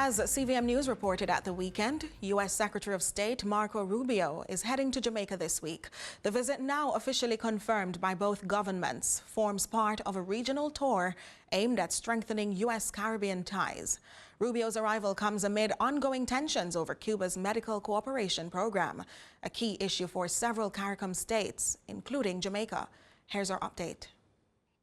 As CVM News reported at the weekend, U.S. Secretary of State Marco Rubio is heading to Jamaica this week. The visit, now officially confirmed by both governments, forms part of a regional tour aimed at strengthening U.S. Caribbean ties. Rubio's arrival comes amid ongoing tensions over Cuba's medical cooperation program, a key issue for several CARICOM states, including Jamaica. Here's our update.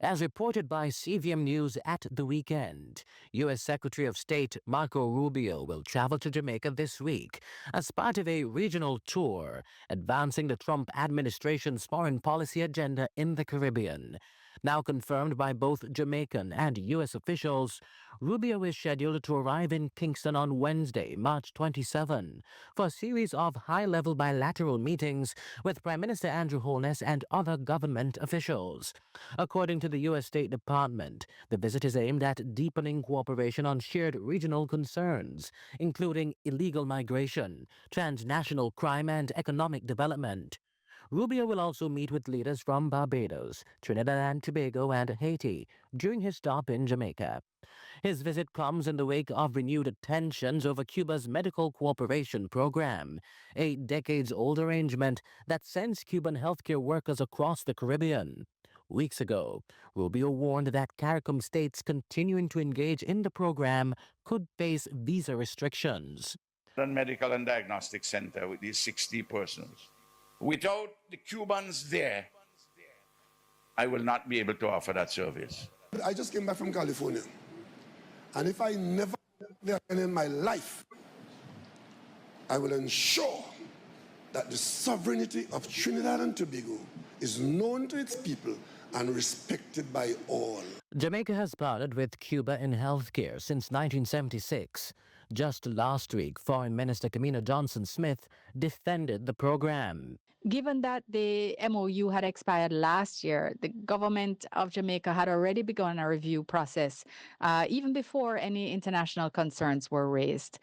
As reported by CVM News at the weekend, U.S. Secretary of State Marco Rubio will travel to Jamaica this week as part of a regional tour advancing the Trump administration's foreign policy agenda in the Caribbean. Now confirmed by both Jamaican and U.S. officials, Rubio is scheduled to arrive in Kingston on Wednesday, March 27, for a series of high-level bilateral meetings with Prime Minister Andrew Holness and other government officials. According to the U.S. State Department, the visit is aimed at deepening cooperation on shared regional concerns, including illegal migration, transnational crime, and economic development. Rubio will also meet with leaders from Barbados, Trinidad and Tobago, and Haiti during his stop in Jamaica. His visit comes in the wake of renewed tensions over Cuba's medical cooperation program, a decades-old arrangement that sends Cuban healthcare workers across the Caribbean. Weeks ago, Rubio warned that CARICOM states continuing to engage in the program could face visa restrictions. The Medical and Diagnostic Center with these 60 persons. Without the Cubans there, I will not be able to offer that service. I just came back from California, and if I never there in my life, I will ensure that the sovereignty of Trinidad and Tobago is known to its people and respected by all. Jamaica has partnered with Cuba in healthcare since 1976. Just last week, Foreign Minister Kamina Johnson-Smith defended the program. Given that the MOU had expired last year, the government of Jamaica had already begun a review process, even before any international concerns were raised.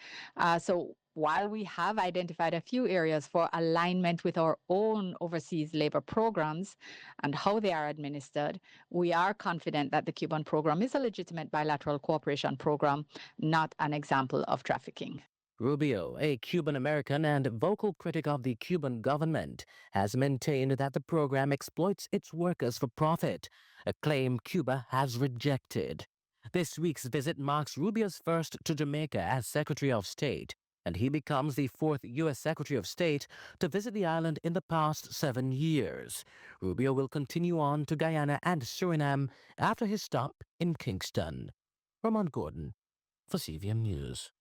So while we have identified a few areas for alignment with our own overseas labor programs and how they are administered, we are confident that the Cuban program is a legitimate bilateral cooperation program, not an example of trafficking. Rubio, a Cuban-American and vocal critic of the Cuban government, has maintained that the program exploits its workers for profit, a claim Cuba has rejected. This week's visit marks Rubio's first to Jamaica as Secretary of State, and he becomes the fourth U.S. Secretary of State to visit the island in the past 7 years. Rubio will continue on to Guyana and Suriname after his stop in Kingston. Ramon Gordon for CVM News.